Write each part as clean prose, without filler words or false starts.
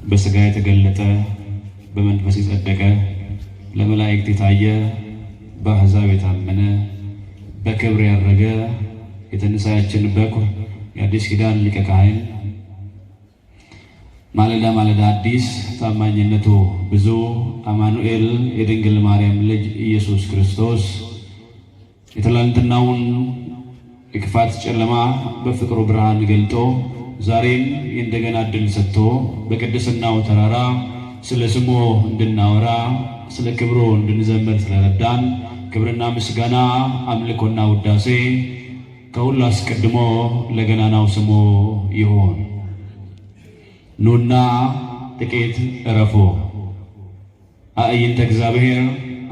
በስጋ የተገለጠ በመንፈስ የጸደቀ ለመላእክት የታየ በአሕዛብ የታመነ በክብር ያረገ የትንሣኤያችን በኩር የአዲስ ኪዳን ሊቀ ካህን ማለዳ ማለዳ አዲስ ታማኝነቱ ብዙ አማኑኤል የድንግል ማርያም ልጅ ኢየሱስ ክርስቶስ የትላንትናውን የክፋት ጨለማ በፍቅሩ ብርሃን ገልጦ ዛሬም እንደገና ዕድል ሰጥቶ በቅድስናው ተራራ ስለ ስሙ እንድናወራ ስለ ክብሩ እንድንዘምር ስለረዳን ክብርና ምስጋና አምልኮና ውዳሴ ከሁሉ አስቀድሞ ለገናናው ስሙ ይሁን። ኑና ጥቂት እረፉ። አእይንተ እግዚአብሔር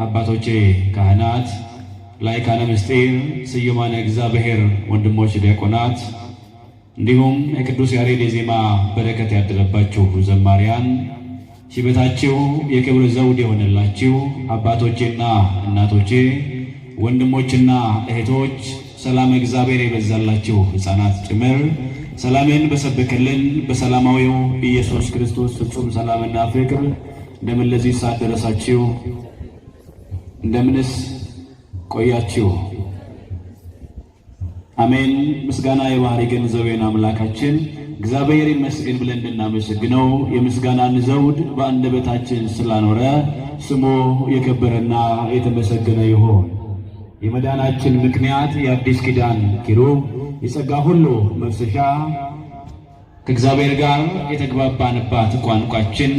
አባቶቼ ካህናት፣ ላይካነ ምስጢር ስዩማነ እግዚአብሔር ወንድሞች ዲያቆናት፣ እንዲሁም የቅዱስ ያሬድ የዜማ በረከት ያደረባችሁ ዘማሪያን፣ ሽበታችሁ የክብር ዘውድ የሆነላችሁ አባቶቼና እናቶቼ፣ ወንድሞችና እህቶች፣ ሰላም እግዚአብሔር የበዛላችሁ ሕፃናት ጭምር ሰላምን በሰበከልን በሰላማዊው ኢየሱስ ክርስቶስ ፍጹም ሰላምና ፍቅር እንደምን ለዚህ ሰዓት ደረሳችሁ? እንደምንስ ቆያችሁ? አሜን። ምስጋና የባህሪ ገንዘቤን አምላካችን እግዚአብሔር ይመስገን ብለን እንድናመሰግነው የምስጋናን ዘውድ በአንደበታችን ስላኖረ ስሙ የከበረና የተመሰገነ ይሁን። የመዳናችን ምክንያት የአዲስ ኪዳን ኪሩብ የጸጋ ሁሉ መፍሰሻ ከእግዚአብሔር ጋር የተግባባንባት ቋንቋችን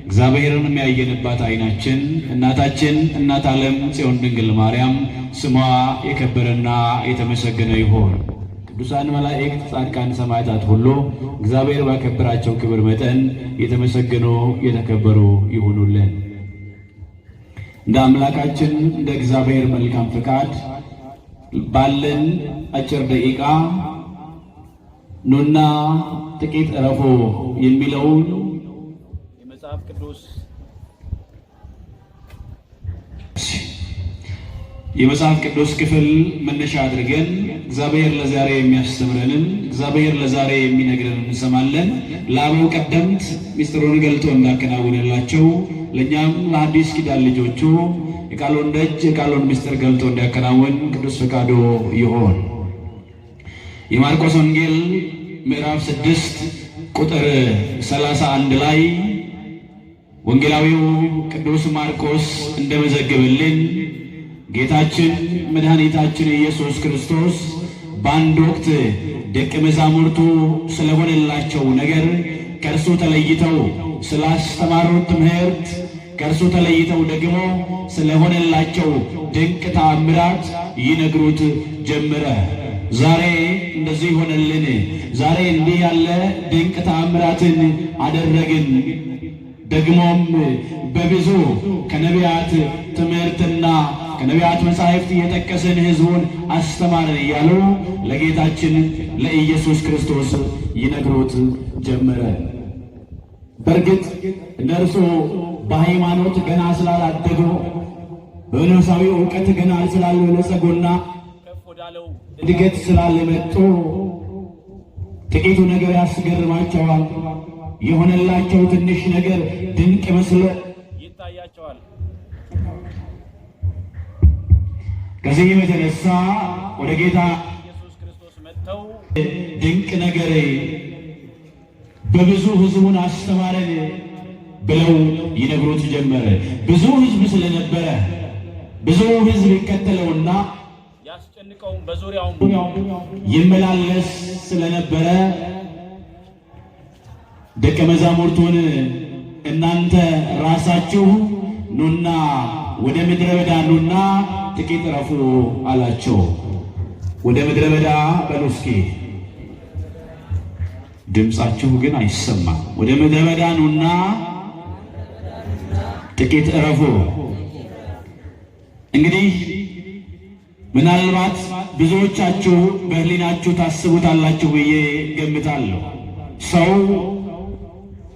እግዚአብሔርን የሚያየንባት ዓይናችን እናታችን እናት ዓለም ጽዮን ድንግል ማርያም ስሟ የከበረና የተመሰገነ ይሁን። ቅዱሳን መላእክት፣ ጻድቃን፣ ሰማዕታት ሁሉ እግዚአብሔር ባከበራቸው ክብር መጠን የተመሰገኑ የተከበሩ ይሁኑልን። እንደ አምላካችን እንደ እግዚአብሔር መልካም ፈቃድ ባለን አጭር ደቂቃ ኑና ጥቂት እረፉ የሚለውን የመጽሐፍ ቅዱስ ክፍል መነሻ አድርገን እግዚአብሔር ለዛሬ የሚያስተምረንን እግዚአብሔር ለዛሬ የሚነግረንን እንሰማለን። ለአበው ቀደምት ምስጢሩን ገልጦ እንዳከናወነላቸው ለእኛም ለአዲስ ኪዳን ልጆቹ የቃሉን ደጅ የቃሉን ምስጢር ገልጦ እንዲያከናውን ቅዱስ ፈቃዱ ይሆን። የማርቆስ ወንጌል ምዕራፍ 6 ቁጥር 31 ላይ ወንጌላዊው ቅዱስ ማርቆስ እንደመዘገበልን ጌታችን መድኃኒታችን ኢየሱስ ክርስቶስ በአንድ ወቅት ደቀ መዛሙርቱ ስለሆነላቸው ነገር ከእርሱ ተለይተው ስላስተማሩት ትምህርት ከእርሱ ተለይተው ደግሞ ስለሆነላቸው ድንቅ ተአምራት ይነግሩት ጀመረ። ዛሬ እንደዚህ ሆነልን፣ ዛሬ እንዲህ ያለ ድንቅ ተአምራትን አደረግን፣ ደግሞም በብዙ ከነቢያት ትምህርትና ከነቢያት መጻሕፍት እየጠቀስን ሕዝቡን አስተማርን እያሉ ለጌታችን ለኢየሱስ ክርስቶስ ይነግሩት ጀመረ። በእርግጥ እነርሱ በሃይማኖት ገና ስላላደጉ በመንፈሳዊ ዕውቀት ገና ስላልበለጸጉና ከፍ ወዳለው እድገት ስላልመጡ ጥቂቱ ነገር ያስገርማቸዋል። የሆነላቸው ትንሽ ነገር ድንቅ መስሎ ይታያቸዋል። ከዚህም የተነሳ ወደ ጌታ ኢየሱስ ክርስቶስ መጥተው ድንቅ ነገር በብዙ ሕዝቡን አስተማረን ብለው ይነግሩት ጀመረ። ብዙ ሕዝብ ስለነበረ ብዙ ሕዝብ ይከተለውና ያስጨንቀው በዙሪያው ይመላለስ ስለነበረ ደቀ መዛሙርቱን እናንተ ራሳችሁ ኑና ወደ ምድረ በዳ ኑና ጥቂት እረፉ አላቸው። ወደ ምድረ በዳ በሉ እስኪ፣ ድምፃችሁ ግን አይሰማም። ወደ ምድረ በዳ ኑና ጥቂት እረፉ። እንግዲህ ምናልባት ብዙዎቻችሁ በሕሊናችሁ ታስቡታላችሁ ብዬ ገምታለሁ። ሰው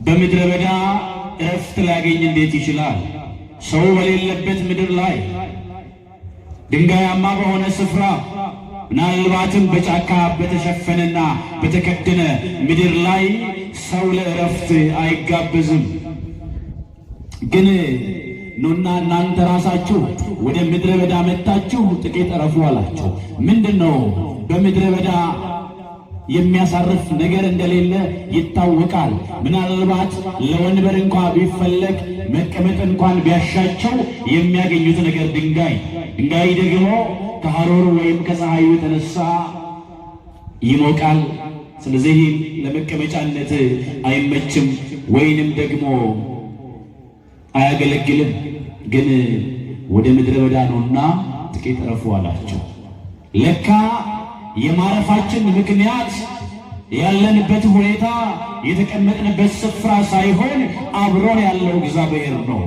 በምድረ በዳ እረፍት ሊያገኝ እንዴት ይችላል? ሰው በሌለበት ምድር ላይ ድንጋያማ በሆነ ስፍራ ምናልባትም በጫካ በተሸፈነና በተከደነ ምድር ላይ ሰው ለእረፍት አይጋበዝም። ግን ኑና እናንተ ራሳችሁ ወደ ምድረ በዳ መጣችሁ ጥቂት እረፉ አላቸው። ምንድነው በምድረ በዳ የሚያሳርፍ ነገር እንደሌለ ይታወቃል። ምናልባት ለወንበር እንኳን ቢፈለግ መቀመጥ እንኳን ቢያሻቸው የሚያገኙት ነገር ድንጋይ ደግሞ ከሐሩር ወይም ከፀሐዩ የተነሳ ይሞቃል። ስለዚህ ለመቀመጫነት አይመችም ወይንም ደግሞ አያገለግልም። ግን ወደ ምድረ በዳ ነውና ጥቂት እረፉ አላቸው። ለካ የማረፋችን ምክንያት ያለንበት ሁኔታ የተቀመጥንበት ስፍራ ሳይሆን አብሮን ያለው እግዚአብሔር ነው።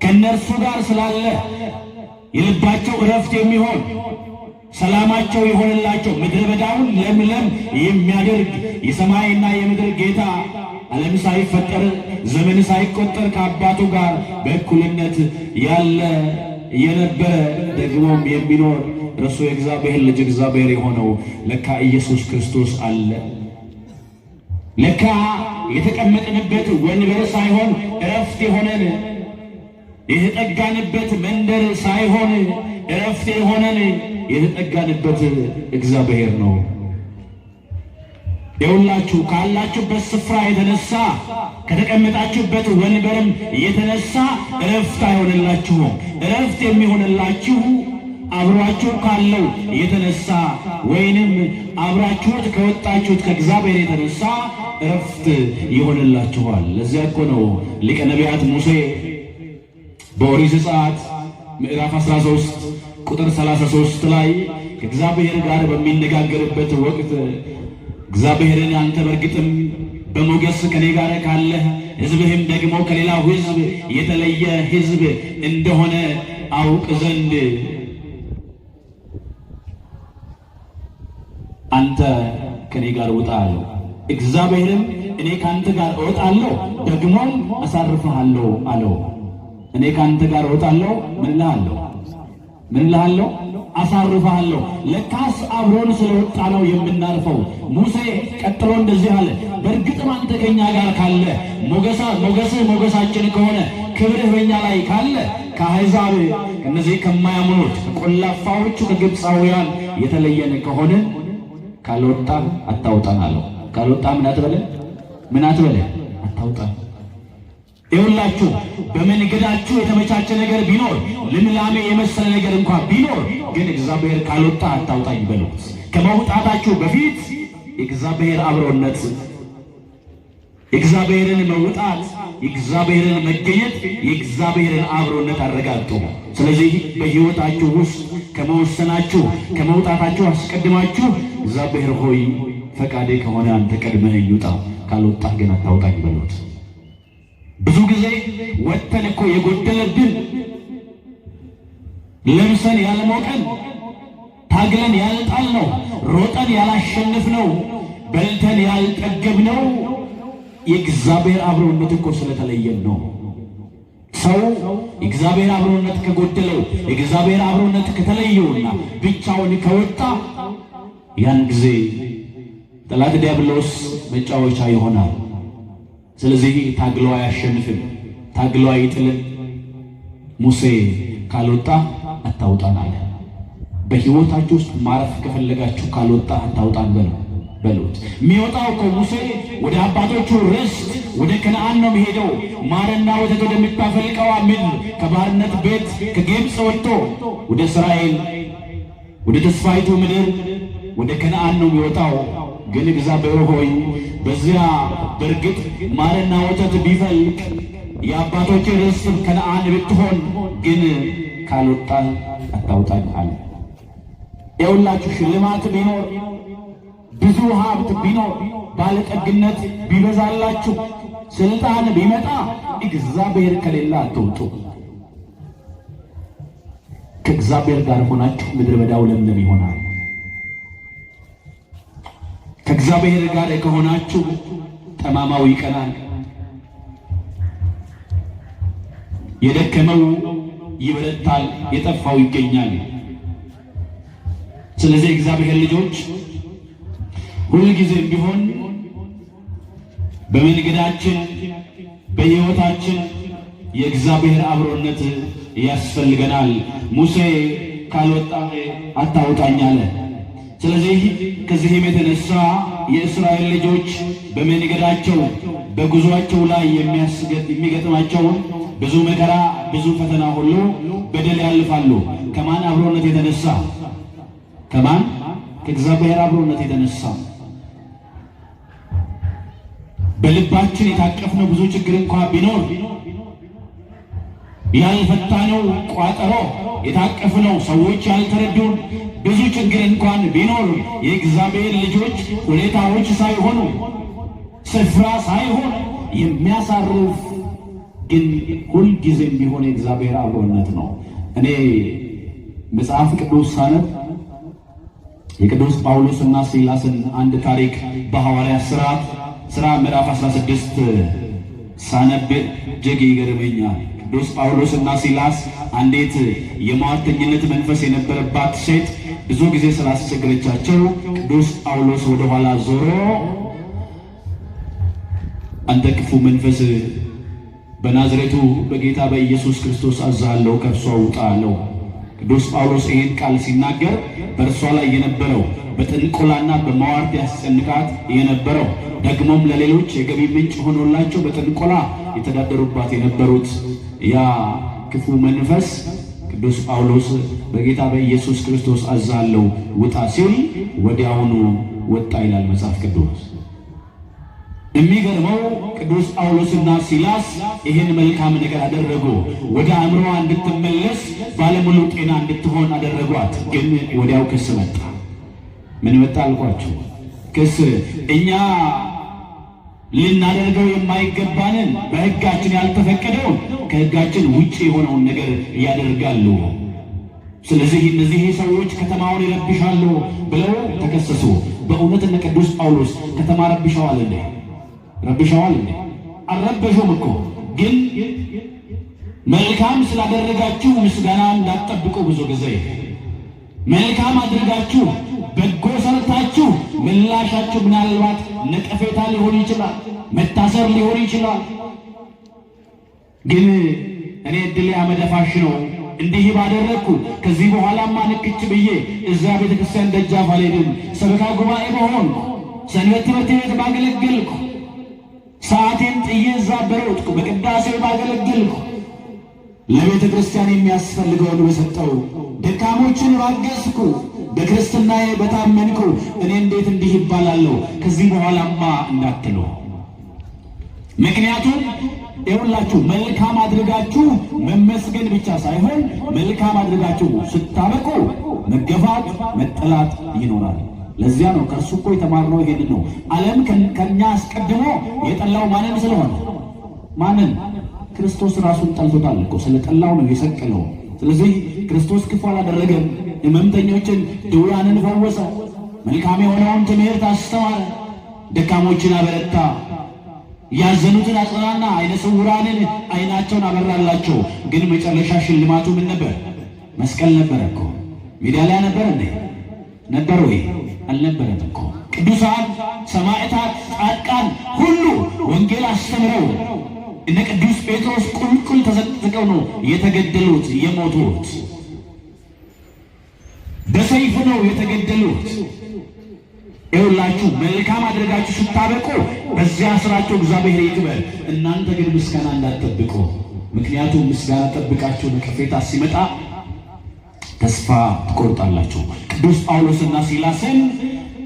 ከነርሱ ጋር ስላለ የልባቸው እረፍት የሚሆን ሰላማቸው የሆነላቸው ምድረ በዳውን ለምለም የሚያደርግ የሰማይና የምድር ጌታ ዓለም ሳይፈጠር ዘመን ሳይቆጠር ከአባቱ ጋር በእኩልነት ያለ የነበረ ደግሞም የሚኖር እርሱ የእግዚአብሔር ልጅ እግዚአብሔር የሆነው ለካ ኢየሱስ ክርስቶስ አለ። ለካ የተቀመጥንበት ወንበር ሳይሆን እረፍት የሆነን የተጠጋንበት መንደር ሳይሆን እረፍት የሆነን የተጠጋንበት እግዚአብሔር ነው። የሁላችሁ ካላችሁበት ስፍራ የተነሳ ከተቀመጣችሁበት ወንበርም የተነሳ እረፍት አይሆንላችሁም። እረፍት የሚሆንላችሁ አብሯችሁ ካለው የተነሳ ወይንም አብራችሁት ከወጣችሁት ከእግዚአብሔር የተነሳ እረፍት ይሆንላችኋል። ለዚያ እኮ ነው ሊቀ ነቢያት ሙሴ በኦሪት ዘጸአት ምዕራፍ 13 ቁጥር 33 ላይ ከእግዚአብሔር ጋር በሚነጋገርበት ወቅት እግዚአብሔርን አንተ በርግጥም በሞገስ ከኔ ጋር ካለህ ሕዝብህም ደግሞ ከሌላው ሕዝብ የተለየ ሕዝብ እንደሆነ አውቅ ዘንድ አንተ ከኔ ጋር ውጣ አለው። እግዚአብሔርም እኔ ካንተ ጋር እወጣለሁ ደግሞም አሳርፍሃለሁ አለው። እኔ ካንተ ጋር እወጣለሁ ምን እልሃለሁ አሳርፍሃለሁ። ለካስ አብሮን ስለወጣ ነው የምናርፈው። ሙሴ ቀጥሎ እንደዚህ አለ፣ በእርግጥም አንተ ከኛ ጋር ካለ ሞገስህ ሞገሳችን ከሆነ ክብርህ በኛ ላይ ካለ ከአሕዛብ እነዚህ ከማያምኑት ከቆላፋዎቹ ከግብፃውያን የተለየን ከሆነ ካልወጣ አታውጣን አለው። ካልወጣ ምን አትበለ አታውጣን። ይሁላችሁ በመንገዳችሁ የተመቻቸ ነገር ቢኖር ልምላሜ የመሰለ ነገር እንኳን ቢኖር ግን እግዚአብሔር ካልወጣ አታውጣኝ በሉት። ከመውጣታችሁ በፊት የእግዚአብሔር አብሮነት፣ የእግዚአብሔርን መውጣት፣ የእግዚአብሔርን መገኘት፣ የእግዚአብሔርን አብሮነት አረጋግጡ። ስለዚህ በሕይወታችሁ ውስጥ ከመወሰናችሁ ከመውጣታችሁ አስቀድማችሁ እግዚአብሔር ሆይ ፈቃዴ ከሆነ አንተ ቀድመህ ይውጣ፣ ካልወጣህ ግን አታውጣኝ በሉት። ብዙ ጊዜ ወጥተን እኮ የጎደለብን ለምሰን ያልሞቀን ታግለን ያልጣልነው ሮጠን ያላሸነፍነው በልተን ያልጠገብነው የእግዚአብሔር አብሮነት እኮ ስለተለየን ነው። ሰው የእግዚአብሔር አብሮነት ከጎደለው የእግዚአብሔር አብሮነት ከተለየውና ብቻውን ከወጣ ያን ጊዜ ጠላት ዲያብሎስ መጫወቻ ይሆናል። ስለዚህ ታግሎ አያሸንፍም፣ ታግሎ አይጥልም። ሙሴ ካልወጣ አታውጣን አለ። በሕይወታችሁ ውስጥ ማረፍ ከፈለጋችሁ ካልወጣ አታውጣን በሉት። የሚወጣው እኮ ሙሴ ወደ አባቶቹ ርስት ወደ ከነዓን ነው የሚሄደው። ማርና ወተት ወደምታፈልቀዋ ምድር ከባርነት ቤት ከግብፅ ወጥቶ ወደ እስራኤል ወደ ተስፋይቱ ምድር ወደ ከነዓን ነው የሚወጣው። ግን እግዚአብሔር ሆይ በዚያ በእርግጥ ማርና ወተት ቢፈልቅ የአባቶች ርስት ከነዓን ብትሆን ግን ካልወጣን አታውጣኝ አለ። የሁላችሁ ሽልማት ቢኖር ብዙ ሀብት ቢኖር ባለጠግነት ቢበዛላችሁ ስልጣን ቢመጣ እግዚአብሔር ከሌላ አትውጡ። ከእግዚአብሔር ጋር ሆናችሁ ምድረ በዳው ለምለም ይሆናል። ከእግዚአብሔር ጋር ከሆናችሁ ጠማማው ይቀናል፣ የደከመው ይበረታል፣ የጠፋው ይገኛል። ስለዚህ እግዚአብሔር ልጆች ሁልጊዜም ቢሆን በመንገዳችን በሕይወታችን የእግዚአብሔር አብሮነት ያስፈልገናል። ሙሴ ካልወጣ አታውጣኝ አለ። ስለዚህ ከዚህም የተነሳ የእስራኤል ልጆች በመንገዳቸው በጉዟቸው ላይ የሚገጥማቸውን ብዙ መከራ፣ ብዙ ፈተና ሁሉ በደል ያልፋሉ። ከማን አብሮነት የተነሳ? ከማን? ከእግዚአብሔር አብሮነት የተነሳ። በልባችን የታቀፍነው ብዙ ችግር እንኳን ቢኖር ያልፈታነው ቋጠሮ የታቀፍነው ሰዎች ያልተረዱን ብዙ ችግር እንኳን ቢኖር የእግዚአብሔር ልጆች ሁኔታዎች ሳይሆኑ ስፍራ ሳይሆን የሚያሳርፍ ግን ሁልጊዜም ቢሆን የእግዚአብሔር አብሮነት ነው። እኔ መጽሐፍ ቅዱስ ሳነብ የቅዱስ ጳውሎስና ሲላስን አንድ ታሪክ በሐዋርያት ሥራ ምዕራፍ 16 ሳነብ እጅግ ይገርመኛል። ቅዱስ ጳውሎስና ሲላስ አንዲት የሟርተኝነት መንፈስ የነበረባት ሴት ብዙ ጊዜ ስላስቸገረቻቸው ቅዱስ ጳውሎስ ወደ ኋላ ዞሮ አንተ ክፉ መንፈስ በናዝሬቱ በጌታ በኢየሱስ ክርስቶስ አዛለሁ ከእርሷ ውጣ አለው። ቅዱስ ጳውሎስ ይህን ቃል ሲናገር በእርሷ ላይ የነበረው በጥንቆላና በመዋርት ያስጨንቃት የነበረው ደግሞም ለሌሎች የገቢ ምንጭ ሆኖላቸው በጥንቆላ የተዳደሩባት የነበሩት ያ ክፉ መንፈስ ቅዱስ ጳውሎስ በጌታ በኢየሱስ ክርስቶስ አዛለሁ ውጣ ሲል ወዲያውኑ ወጣ ይላል መጽሐፍ ቅዱስ። የሚገርመው ቅዱስ ጳውሎስና ሲላስ ይህን መልካም ነገር አደረጉ። ወደ አእምሮዋ እንድትመለስ ባለሙሉ ጤና እንድትሆን አደረጓት። ግን ወዲያው ክስ መጣ። ምን መጣ አልኳችሁ? ክስ። እኛ ልናደርገው የማይገባንን በሕጋችን ያልተፈቀደውን ከሕጋችን ውጪ የሆነውን ነገር ያደርጋሉ። ስለዚህ እነዚህ ሰዎች ከተማውን ይረብሻሉ ብለው ተከሰሱ። በእውነት እነ ቅዱስ ጳውሎስ ከተማ ረብሸዋል እንዴ? ረብሸዋል እንዴ? አልረበሹም እኮ። ግን መልካም ስላደረጋችሁ ምስጋና እንዳትጠብቁ። ብዙ ጊዜ መልካም አድርጋችሁ በጎ ሰርታችሁ ምላሻችሁ ምናልባት ነቀፌታ ሊሆን ይችላል፣ መታሰር ሊሆን ይችላል። ግን እኔ እድሌ አመደፋሽ ነው እንዲህ ባደረግኩ ከዚህ በኋላማ ንክች ብዬ እዛ ቤተክርስቲያን ደጃፍ አልሄድም፣ ሰበካ ጉባኤ በሆን ሰንበት ትምህርት ቤት ባገለገልኩ ሰዓቴን ጥዬ እዛ በሮጥኩ በቅዳሴ ባገለገልኩ ለቤተ ክርስቲያን የሚያስፈልገውን በሰጠው ደካሞችን ባገዝኩ በክርስትናዬ በታመንኩ እኔ እንዴት እንዲህ ይባላለሁ ከዚህ በኋላማ እንዳትሉ። ምክንያቱም ይሁላችሁ መልካም አድርጋችሁ መመስገን ብቻ ሳይሆን መልካም አድርጋችሁ ስታበቁ መገፋት፣ መጠላት ይኖራል። ለዚያ ነው ከእርሱ እኮ የተማርነው ይሄንን ነው። ዓለም ከኛ አስቀድሞ የጠላው ማንን ስለሆነ? ማንን? ክርስቶስ ራሱን ጠልቶታል እኮ። ስለጠላው ነው የሰቀለው። ስለዚህ ክርስቶስ ክፉ አላደረገም። ሕመምተኞችን ድውያንን ፈወሰ፣ መልካም የሆነውን ትምህርት አስተማረ፣ ደካሞችን አበረታ፣ ያዘኑትን አጽናና፣ አይነ ስውራንን አይናቸውን አበራላቸው። ግን መጨረሻ ሽልማቱ ምን ነበር? መስቀል ነበረ እኮ። ሜዳሊያ ነበር እንዴ? ነበር ወይ? አልነበረም እኮ። ቅዱሳን ሰማዕታት፣ ጻድቃን ሁሉ ወንጌል አስተምረው እነ ቅዱስ ጴጥሮስ ቁልቁል ተዘቅዝቀው ነው የተገደሉት የሞቱት። በሰይፍ ነው የተገደሉት። ይኸውላችሁ መልካም አድርጋችሁ ስታበቁ በዚያ ስራቸው እግዚአብሔር ይክበር። እናንተ ግን ምስጋና እንዳትጠብቁ። ምክንያቱም ምስጋና ጠብቃችሁ ነቀፌታ ሲመጣ ተስፋ ትቆርጣላችሁ። ቅዱስ ጳውሎስና ሲላስን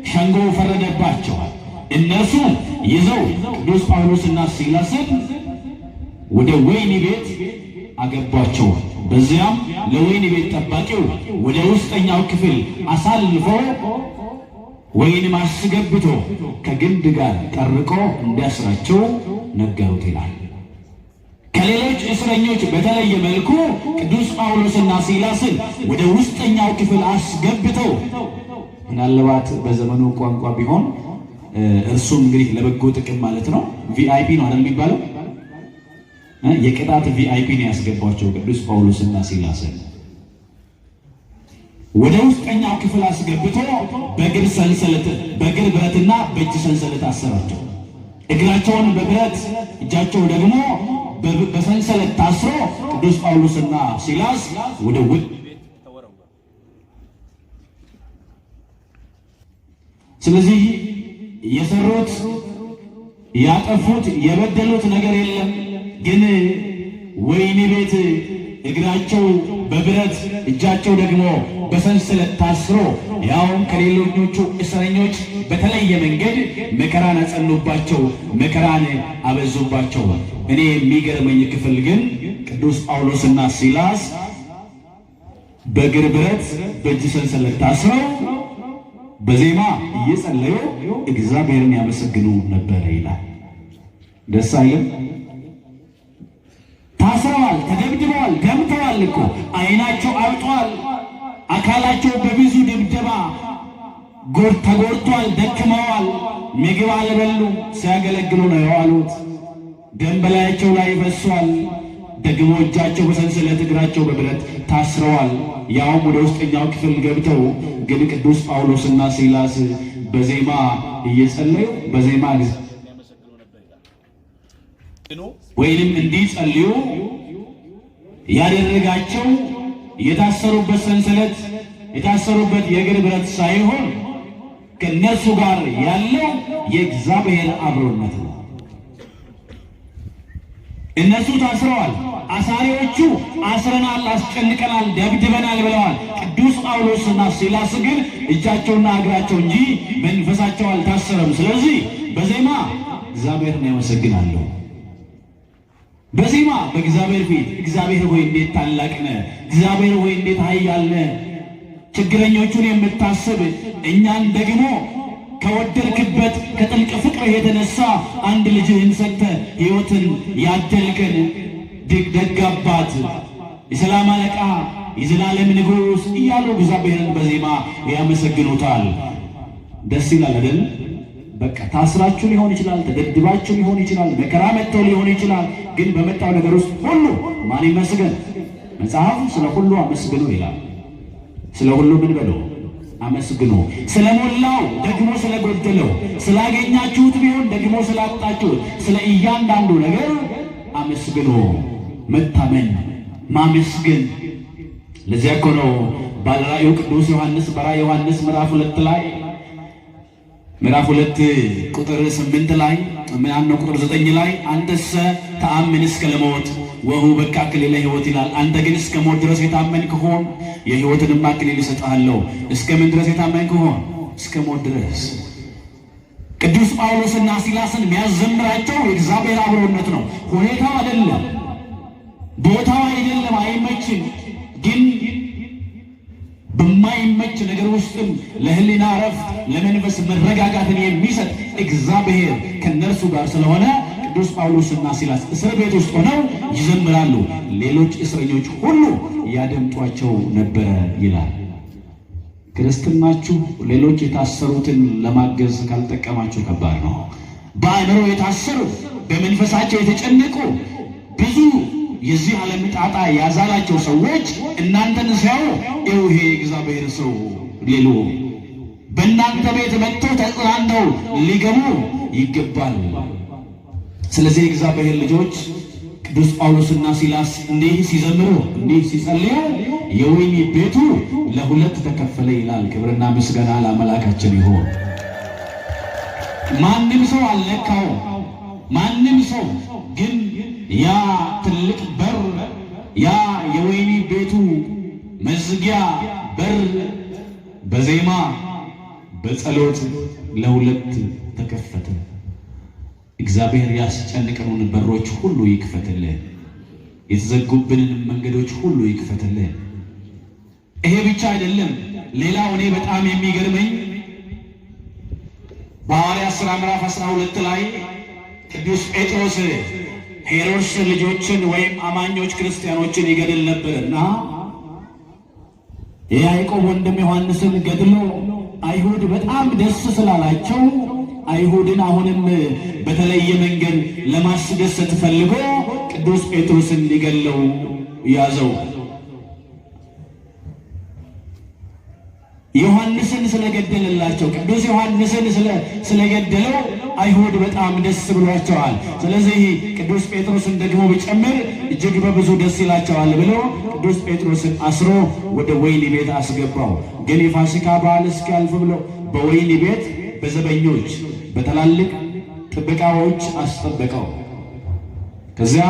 ሸንጎ ፈረደባቸው። እነሱ ይዘው ቅዱስ ጳውሎስና ሲላስን ወደ ወህኒ ቤት አገቧቸው። በዚያም ለወህኒ ቤት ጠባቂው ወደ ውስጠኛው ክፍል አሳልፎ ወህኒ ማስገብቶ ከግንድ ጋር ጠርቆ እንዲያስራቸው ነገሩት ይላል። ከሌሎች እስረኞች በተለየ መልኩ ቅዱስ ጳውሎስና ሲላስን ወደ ውስጠኛው ክፍል አስገብተው ምናልባት በዘመኑ ቋንቋ ቢሆን እርሱም እንግዲህ ለበጎ ጥቅም ማለት ነው። ቪአይፒ ነው አይደል የሚባለው? የቅጣት ቪአይፒ ነው ያስገቧቸው ቅዱስ ጳውሎስና ሲላስን ወደ ውስጠኛው ክፍል አስገብቶ በእግር ሰንሰለት፣ በእግር ብረትና በእጅ ሰንሰለት አሰራቸው። እግራቸውን በብረት እጃቸው ደግሞ በሰንሰለት ታስሮ ቅዱስ ጳውሎስና ሲላስ ወደ ውድ ስለዚህ የሰሩት ያጠፉት የበደሉት ነገር የለም። ግን ወይኒ ቤት እግራቸው በብረት እጃቸው ደግሞ በሰንሰለት ታስሮ ያውም ከሌሎቹ እስረኞች በተለየ መንገድ መከራን አጸኑባቸው፣ መከራን አበዙባቸው። እኔ የሚገርመኝ ክፍል ግን ቅዱስ ጳውሎስና ሲላስ በእግር ብረት በእጅ ሰንሰለት ታስረው በዜማ እየጸለዩ እግዚአብሔርን ያመሰግኑ ነበር ይላል። ደስ አይልም? ታስረዋል፣ ተደብድበዋል፣ ደምተዋል እኮ ዓይናቸው አብጧል፣ አካላቸው በብዙ ድብደባ ተጎድቷል፣ ደክመዋል፣ ምግብ አልበሉ፣ ሲያገለግሉ ነው የዋሉት። ደም በላያቸው ላይ ፈሷል። ደግሞ እጃቸው በሰንሰለት እግራቸው በብረት ታስረዋል። ያውም ወደ ውስጠኛው ክፍል ገብተው ግን ቅዱስ ጳውሎስና ሲላስ በዜማ እየጸለዩ በዜማ ወይንም እንዲጸልዩ ያደረጋቸው የታሰሩበት ሰንሰለት የታሰሩበት የእግር ብረት ሳይሆን ከነሱ ጋር ያለው የእግዚአብሔር አብሮነት ነው። እነሱ ታስረዋል። አሳሪዎቹ አስረናል፣ አስጨንቀናል፣ ደብድበናል ብለዋል። ቅዱስ ጳውሎስና ሲላስ ግን እጃቸውና እግራቸው እንጂ መንፈሳቸው አልታሰረም። ስለዚህ በዜማ እግዚአብሔርን ያመሰግናሉ። በዜማ በእግዚአብሔር ፊት እግዚአብሔር ሆይ እንዴት ታላቅ ነህ፣ እግዚአብሔር ሆይ እንዴት ኃያል ነህ፣ ችግረኞቹን የምታስብ እኛን ደግሞ ከወደድክበት ከጥልቅ ፍቅርህ የተነሳ አንድ ልጅህን ሰጥተህ ሕይወትን ያደልከን ደግ አባት፣ የሰላም አለቃ፣ የዘላለም ንጉሥ እያሉ እግዚአብሔርን በዜማ ያመሰግኑታል። ደስ ይላል አይደል? በቃ ታስራችሁ ሊሆን ይችላል፣ ተደብድባችሁ ሊሆን ይችላል፣ መከራ መጥተው ሊሆን ይችላል። ግን በመጣው ነገር ውስጥ ሁሉ ማን ይመስገን? መጽሐፍ ስለ ሁሉ አመስግኑ ይላል። ስለ ሁሉ ምን በሉ? አመስግኑ። ስለሞላው ደግሞ ስለጎደለው፣ ስላገኛችሁት ቢሆን ደግሞ ስላጣችሁት፣ ስለ እያንዳንዱ ነገር አመስግኑ። መታመን ማመስገን። ለዚያ እኮ ነው ባለራእዩ ቅዱስ ዮሐንስ በራእየ ዮሐንስ ምዕራፍ 2 ላይ ምዕራፍ 2 ቁጥር 8 ላይ ምናምን ቁጥር 9 ላይ አንተሰ ተአምን እስከ ለሞት ወሁ በቃ አክሊለ ሕይወት ይላል። አንተ ግን እስከ ሞት ድረስ የታመንክ ሆን የሕይወትንም አክሊል እሰጥሃለሁ። እስከ ምን ድረስ የታመንክ ሆን? እስከ ሞት ድረስ። ቅዱስ ጳውሎስና ሲላስን የሚያዘምራቸው የእግዚአብሔር አብሮነት ነው። ሁኔታው አይደለም፣ ቦታው አይደለም፣ አይመችም። ግን በማይመች ነገር ውስጥም ለህሊና ረፍት ለመንፈስ መረጋጋትን የሚሰጥ እግዚአብሔር ከነርሱ ጋር ስለሆነ ቅዱስ ጳውሎስና ሲላስ እስር ቤት ውስጥ ሆነው ይዘምራሉ። ሌሎች እስረኞች ሁሉ ያደምጧቸው ነበረ ይላል። ክርስትናችሁ ሌሎች የታሰሩትን ለማገዝ ካልጠቀማችሁ ከባድ ነው። በአእምሮ የታሰሩ በመንፈሳቸው የተጨነቁ ብዙ የዚህ ዓለም ጣጣ ያዛላቸው ሰዎች እናንተን ሲያዩ ይሄ እግዚአብሔር ሰው ሊሉ በእናንተ ቤት መጥተው ተጽናንተው ሊገቡ ይገባል። ስለዚህ እግዚአብሔር ልጆች ቅዱስ ጳውሎስና ሲላስ እንዲህ ሲዘምሩ እንዲህ ሲጸልዩ የወህኒ ቤቱ ለሁለት ተከፈለ ይላል። ክብርና ምስጋና ለአምላካችን ይሁን። ማንም ሰው አልነካው፣ ማንም ሰው ግን ያ ትልቅ በር ያ የወህኒ ቤቱ መዝጊያ በር በዜማ በጸሎት ለሁለት ተከፈተ። እግዚአብሔር ያስጨንቀኑን በሮች ሁሉ ይክፈትልን፣ የተዘጉብንን መንገዶች ሁሉ ይክፈትልን። ይሄ ብቻ አይደለም። ሌላው እኔ በጣም የሚገርመኝ በሐዋርያት ሥራ ምዕራፍ 12 ላይ ቅዱስ ጴጥሮስ ሄሮድስ ልጆችን ወይም አማኞች ክርስቲያኖችን ይገድል ነበርና የያዕቆብ ወንድም ዮሐንስን ገድሎ አይሁድ በጣም ደስ ስላላቸው አይሁድን አሁንም በተለየ መንገድ ለማስደሰት ፈልጎ ቅዱስ ጴጥሮስን ሊገለው ያዘው። ዮሐንስን ስለገደለላቸው ቅዱስ ዮሐንስን ስለገደለው አይሁድ በጣም ደስ ብሏቸዋል። ስለዚህ ቅዱስ ጴጥሮስን ደግሞ ቢጨምር እጅግ በብዙ ደስ ይላቸዋል ብሎ ቅዱስ ጴጥሮስን አስሮ ወደ ወህኒ ቤት አስገባው። ግን የፋሲካ በዓል እስኪያልፍ ብሎ በወህኒ ቤት በዘበኞች በትላልቅ ጥበቃዎች አስጠበቀው። ከዚያ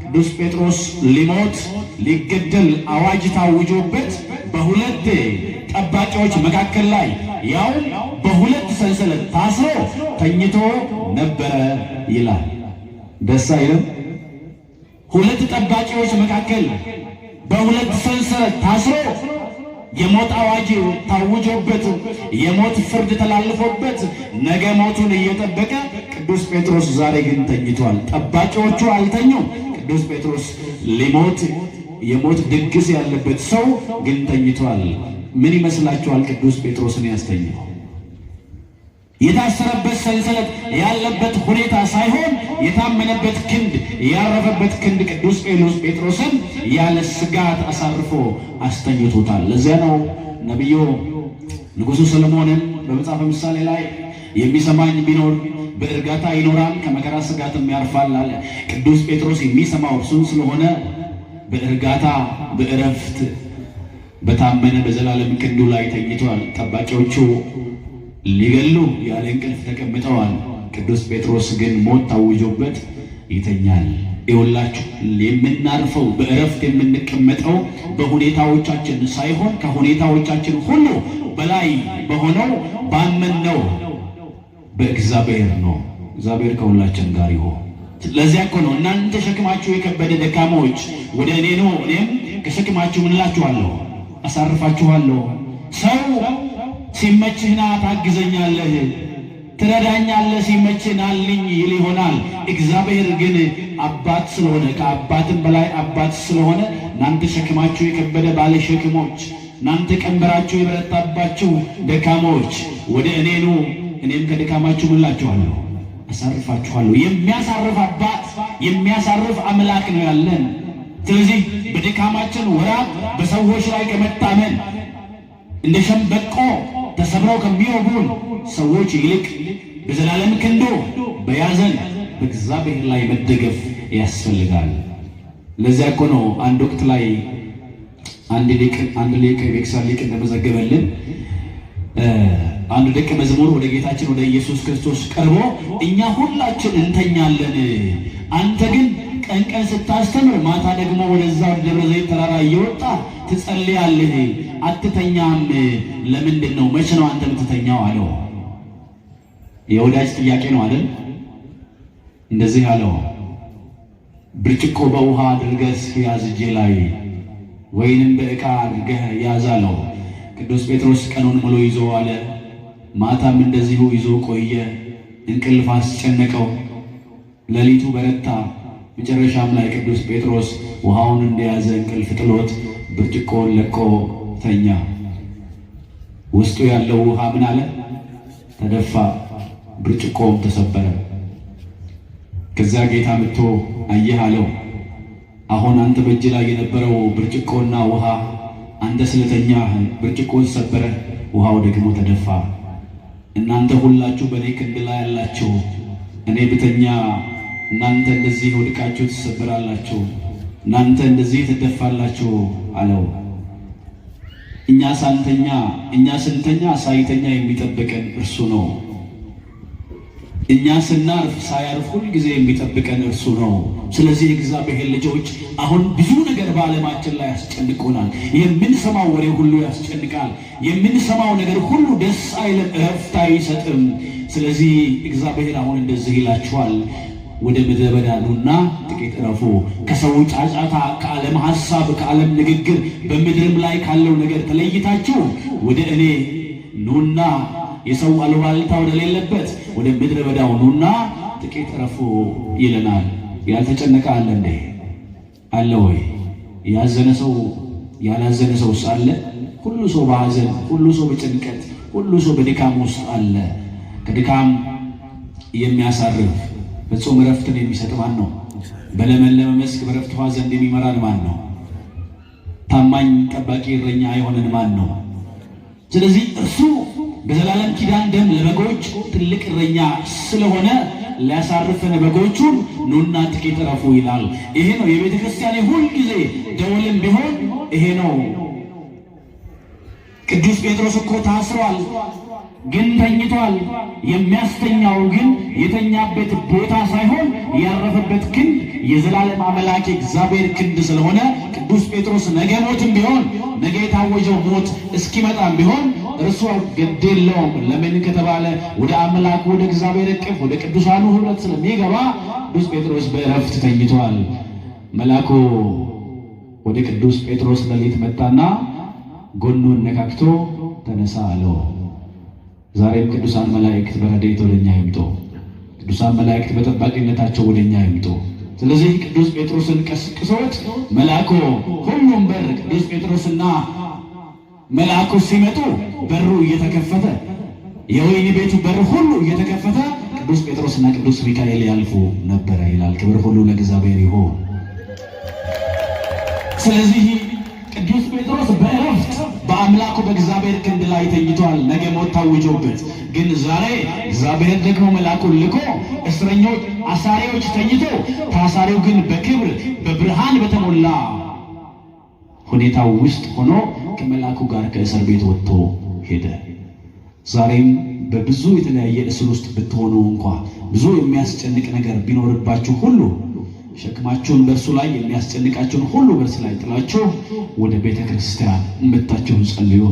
ቅዱስ ጴጥሮስ ሊሞት ሊገደል አዋጅ ታውጆበት በሁለት ጠባቂዎች መካከል ላይ ያው በሁለት ሰንሰለት ታስሮ ተኝቶ ነበረ ይላል። ደስ አይልም? ሁለት ጠባቂዎች መካከል በሁለት ሰንሰለት ታስሮ የሞት አዋጅ ታውጆበት የሞት ፍርድ ተላልፎበት ነገ ሞቱን እየጠበቀ ቅዱስ ጴጥሮስ ዛሬ ግን ተኝቷል። ጠባቂዎቹ አልተኙም። ቅዱስ ጴጥሮስ ሊሞት የሞት ድግስ ያለበት ሰው ግን ተኝቷል። ምን ይመስላችኋል? ቅዱስ ጴጥሮስን ያስተኛው የታሰረበት ሰንሰለት ያለበት ሁኔታ ሳይሆን የታመነበት ክንድ ያረፈበት ክንድ ቅዱስ ጴጥሮስን ያለ ስጋት አሳርፎ አስተኝቶታል። ለዚያ ነው ነቢዩ ንጉሡ ሰሎሞንን በመጽሐፈ ምሳሌ ላይ የሚሰማኝ ቢኖር በእርጋታ ይኖራል ከመከራ ስጋትም ያርፋል አለ። ቅዱስ ጴጥሮስ የሚሰማው እርሱን ስለሆነ በእርጋታ በእረፍት በታመነ በዘላለም ክንዱ ላይ ተኝቷል። ጠባቂዎቹ ሊገሉ ያለ እንቅልፍ ተቀምጠዋል። ቅዱስ ጴጥሮስ ግን ሞት ታውጆበት ይተኛል። ይኸውላችሁ የምናርፈው በእረፍት የምንቀመጠው በሁኔታዎቻችን ሳይሆን ከሁኔታዎቻችን ሁሉ በላይ በሆነው ባመነው በእግዚአብሔር ነው። እግዚአብሔር ከሁላችን ጋር ይሁን። ለዚያ እኮ ነው እናንተ ሸክማችሁ የከበደ ደካሞች ወደ እኔ ነው፣ እኔም ከሸክማችሁ ምን እላችኋለሁ አሳርፋችኋለሁ። ሰው ሲመችህና ታግዘኛለህ፣ ትረዳኛለህ፣ ሲመችህ ናልኝ ይል ይሆናል። እግዚአብሔር ግን አባት ስለሆነ ከአባትም በላይ አባት ስለሆነ እናንተ ሸክማችሁ የከበደ ባለ ሸክሞች፣ እናንተ ቀንበራችሁ የበረታባችሁ ደካሞች ወደ እኔ ኑ፣ እኔም ከድካማችሁ ምን እላችኋለሁ አሳርፋችኋለሁ። የሚያሳርፍ አባት የሚያሳርፍ አምላክ ነው ያለን። ስለዚህ በድካማችን ወራት በሰዎች ላይ ከመታመን እንደ ሸምበቆ ተሰብረው ከሚወጉን ሰዎች ይልቅ በዘላለም ክንዱ በያዘን በእግዚአብሔር ላይ መደገፍ ያስፈልጋል። ለዚያ እኮ ነው አንድ ወቅት ላይ አንድ ሊቅ የቤክሳን ሊቅ እንደመዘገበልን አንድ ደቀ መዝሙር ወደ ጌታችን ወደ ኢየሱስ ክርስቶስ ቀርቦ እኛ ሁላችን እንተኛለን፣ አንተ ግን ቀን ቀን ስታስተምር ማታ ደግሞ ወደዛ ወደ ደብረ ዘይት ተራራ እየወጣ ትጸልያለህ፣ አትተኛም። ለምንድን ነው? መቼ ነው አንተ የምትተኛው አለው። የወዳጅ ጥያቄ ነው አይደል? እንደዚህ አለው፣ ብርጭቆ በውሃ አድርገህ ያዝ እጄ ላይ፣ ወይንም በዕቃ አድርገህ ያዝ አለው። ቅዱስ ጴጥሮስ ቀኑን ሙሉ ይዞ አለ። ማታም እንደዚሁ ይዞ ቆየ። እንቅልፍ አስጨነቀው። ሌሊቱ በረታ። መጨረሻም ላይ ቅዱስ ጴጥሮስ ውሃውን እንደያዘ እንቅልፍ ጥሎት ብርጭቆውን ለቆ ተኛ። ውስጡ ያለው ውሃ ምን አለ? ተደፋ። ብርጭቆውም ተሰበረ። ከዚያ ጌታ መጥቶ አየህ አለው፣ አሁን አንተ በእጅ ላይ የነበረው ብርጭቆና ውሃ አንተ ስለተኛ ብርጭቆውን ሰበረ፣ ውሃው ደግሞ ተደፋ። እናንተ ሁላችሁ በእኔ ክንድ ላይ ያላችሁ፣ እኔ ብተኛ እናንተ እንደዚህ ወድቃችሁ ትሰበራላችሁ፣ እናንተ እንደዚህ ትደፋላችሁ አለው። እኛ ስንተኛ ሳይተኛ የሚጠብቀን እርሱ ነው። እኛ ስናርፍ ሳያርፍ ሁልጊዜ የሚጠብቀን እርሱ ነው። ስለዚህ የእግዚአብሔር ልጆች አሁን ብዙ ነገር በዓለማችን ላይ ያስጨንቁናል። የምንሰማው ወሬ ሁሉ ያስጨንቃል። የምንሰማው ነገር ሁሉ ደስ አይልም፣ እረፍት አይሰጥም። ስለዚህ እግዚአብሔር አሁን እንደዚህ ይላችኋል፣ ወደ ምድረ በዳ ኑና ጥቂት እረፉ። ከሰው ጫጫታ፣ ከዓለም ሐሳብ፣ ከዓለም ንግግር፣ በምድርም ላይ ካለው ነገር ተለይታችሁ ወደ እኔ ኑና የሰው አሉባልታ ወደሌለበት ወደ ምድረ በዳው ኑና ጥቂት እረፉ ይለናል። ያልተጨነቀ አለ እንዴ? አለ ወይ? ያዘነ ሰው ያላዘነ ሰውስ አለ? ሁሉ ሰው በሐዘን፣ ሁሉ ሰው በጭንቀት፣ ሁሉ ሰው በድካም ውስጥ አለ። ከድካም የሚያሳርፍ ፍጹም እረፍትን የሚሰጥ ማን ነው? በለመለመ መስክ በእረፍት ውኃ ዘንድ የሚመራን ማን ነው? ታማኝ ጠባቂ እረኛ የሆነን ማን ነው? ስለዚህ እርሱ በዘላለም ኪዳን ደም ለበጎች ትልቅ እረኛ ስለሆነ ሊያሳርፈን በጎቹን ኑና ጥቂት እረፉ ይላል። ይሄ ነው የቤተ ክርስቲያን ሁል ጊዜ ደወልም ቢሆን ይሄ ነው። ቅዱስ ጴጥሮስ እኮ ታስሯል፣ ግን ተኝቷል። የሚያስተኛው ግን የተኛበት ቦታ ሳይሆን ያረፈበት ክንድ የዘላለም አምላክ እግዚአብሔር ክንድ ስለሆነ ቅዱስ ጴጥሮስ ነገ ሞትም ቢሆን ነገ የታወጀው ሞት እስኪመጣም ቢሆን እርሱ ግድ የለውም። ለምን ከተባለ ወደ አምላኩ ወደ እግዚአብሔር እቅፍ ወደ ቅዱሳኑ ኅብረት ስለሚገባ ቅዱስ ጴጥሮስ በእረፍት ተኝቷል። መልአኩ ወደ ቅዱስ ጴጥሮስ ሌሊት መጣና ጎኑን ነካክቶ ተነሳ አለው። ዛሬም ቅዱሳን መላእክት በረድኤት ወደኛ ይምጡ። ቅዱሳን መላእክት በጠባቂነታቸው ወደኛ ይምጡ። ስለዚህ ቅዱስ ጴጥሮስን ቀስቅሶት መልአኩ ሁሉም በር ቅዱስ ጴጥሮስና መልአኩ ሲመጡ በሩ እየተከፈተ የወይኒ ቤቱ በር ሁሉ እየተከፈተ ቅዱስ ጴጥሮስና ቅዱስ ሚካኤል ያልፉ ነበረ ይላል። ክብር ሁሉ ለእግዚአብሔር ይሁን። ስለዚህ ቅዱስ ጴጥሮስ በእረፍት በአምላኩ በእግዚአብሔር ክንድ ላይ ተኝቷል። ነገ ሞት ታውጆበት፣ ግን ዛሬ እግዚአብሔር ደግሞ መልአኩን ልኮ እስረኞች አሳሪዎች ተኝቶ ታሳሪው ግን በክብር በብርሃን በተሞላ ሁኔታው ውስጥ ሆኖ ከመልአኩ ጋር ከእስር ቤት ወጥቶ ሄደ። ዛሬም በብዙ የተለያየ እስር ውስጥ ብትሆኑ እንኳ ብዙ የሚያስጨንቅ ነገር ቢኖርባችሁ ሁሉ ሸክማችሁን በእርሱ ላይ የሚያስጨንቃችሁን ሁሉ በእርሱ ላይ ጥላችሁ ወደ ቤተ ክርስቲያን መጥታችሁ ጸልዩ።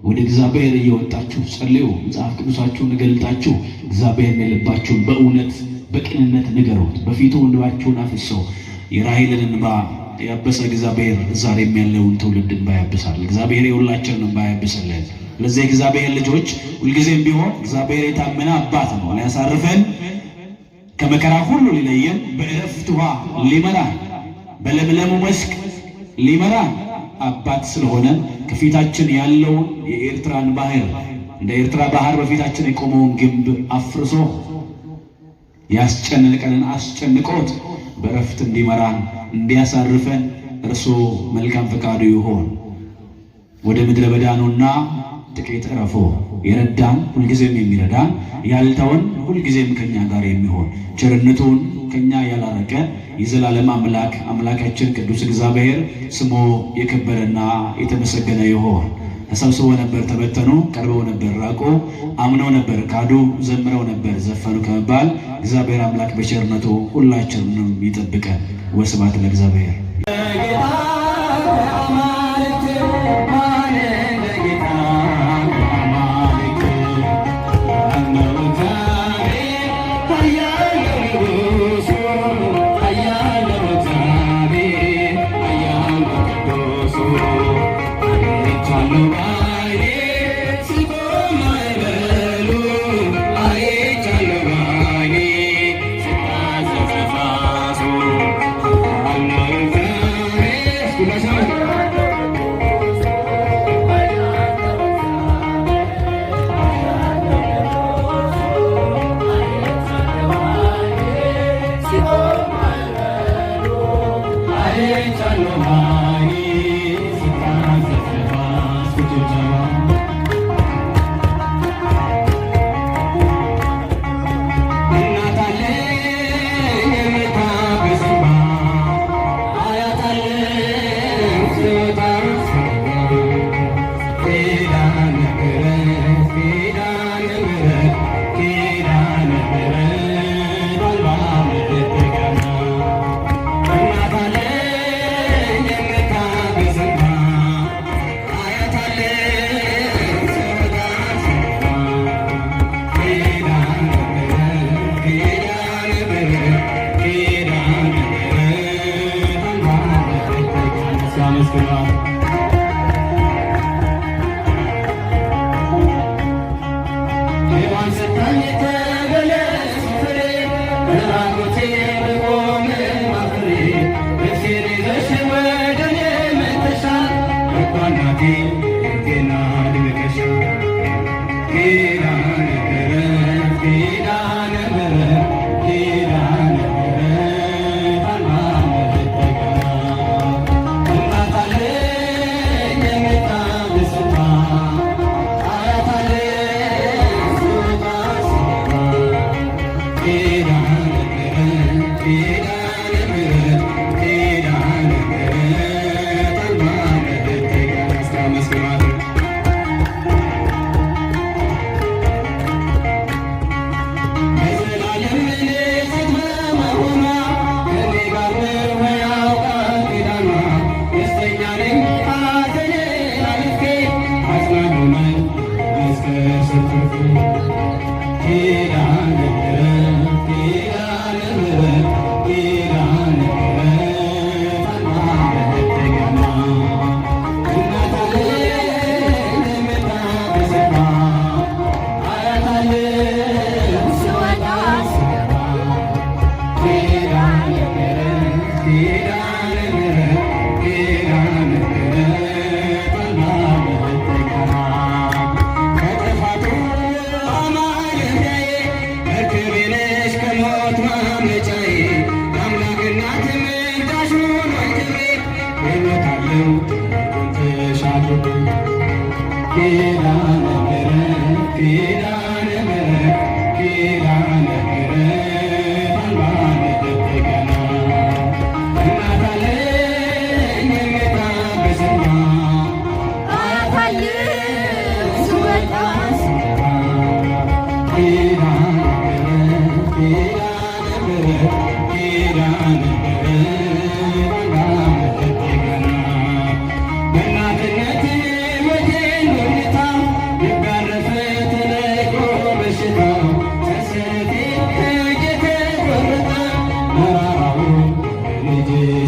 ወደ እግዚአብሔር እየወጣችሁ ጸልዩ። መጽሐፍ ቅዱሳችሁን ገልጣችሁ እግዚአብሔርን የልባችሁን በእውነት በቅንነት ንገሩት። በፊቱ እንባችሁን አፍሰው የራሔልን እንባ ያበሰ እግዚአብሔር ዛሬም ያለውን ትውልድ እንባ ያብሳል። እግዚአብሔር የሁላችንን እንባ ያብስልን። ለዚህ እግዚአብሔር ልጆች ሁልጊዜም ቢሆን እግዚአብሔር የታመነ አባት ነው። ሊያሳርፈን ከመከራ ሁሉ ሊለየን በእረፍት ውሃ ሊመራን በለምለሙ መስክ ሊመራን አባት ስለሆነ ከፊታችን ያለውን የኤርትራን ባህር እንደ ኤርትራ ባህር በፊታችን የቆመውን ግንብ አፍርሶ ያስጨነቀንን አስጨንቆት በእረፍት እንዲመራን እንዲያሳርፈን እርሱ መልካም ፈቃዱ ይሆን። ወደ ምድረ በዳ ነውና ጥቂት እረፉ። የረዳን ሁልጊዜም የሚረዳን ያልተወን ሁልጊዜም ከኛ ጋር የሚሆን ቸርነቱን ከኛ ያላረቀ የዘላለም አምላክ አምላካችን ቅዱስ እግዚአብሔር ስሙ የከበረና የተመሰገነ ይሆን። ተሰብስበው ነበር ተበተኑ፣ ቀርበው ነበር ራቁ፣ አምነው ነበር ካዱ፣ ዘምረው ነበር ዘፈኑ ከመባል እግዚአብሔር አምላክ በቸርነቱ ሁላችንንም ይጠብቀን። ወስብሐት ለእግዚአብሔር።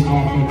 Yes,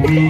Far